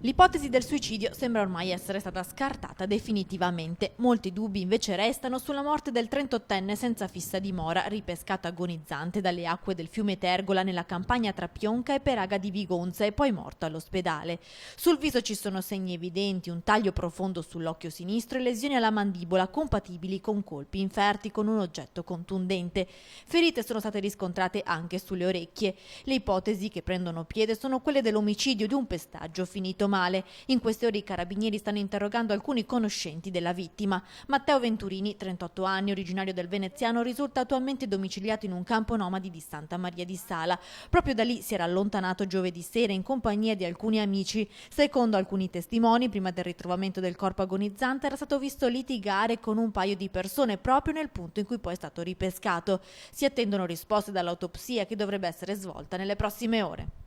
L'ipotesi del suicidio sembra ormai essere stata scartata definitivamente. Molti dubbi invece restano sulla morte del 38enne senza fissa dimora, ripescato agonizzante dalle acque del fiume Tergola nella campagna tra Pionca e Peraga di Vigonza e poi morto all'ospedale. Sul viso ci sono segni evidenti, un taglio profondo sull'occhio sinistro e lesioni alla mandibola compatibili con colpi inferti con un oggetto contundente. Ferite sono state riscontrate anche sulle orecchie. Le ipotesi che prendono piede sono quelle dell'omicidio di un pestaggio finito male. In queste ore i carabinieri stanno interrogando alcuni conoscenti della vittima. Matteo Venturini, 38 anni, originario del Veneziano, risulta attualmente domiciliato in un campo nomadi di Santa Maria di Sala. Proprio da lì si era allontanato giovedì sera in compagnia di alcuni amici. Secondo alcuni testimoni, prima del ritrovamento del corpo agonizzante era stato visto litigare con un paio di persone proprio nel punto in cui poi è stato ripescato. Si attendono risposte dall'autopsia che dovrebbe essere svolta nelle prossime ore.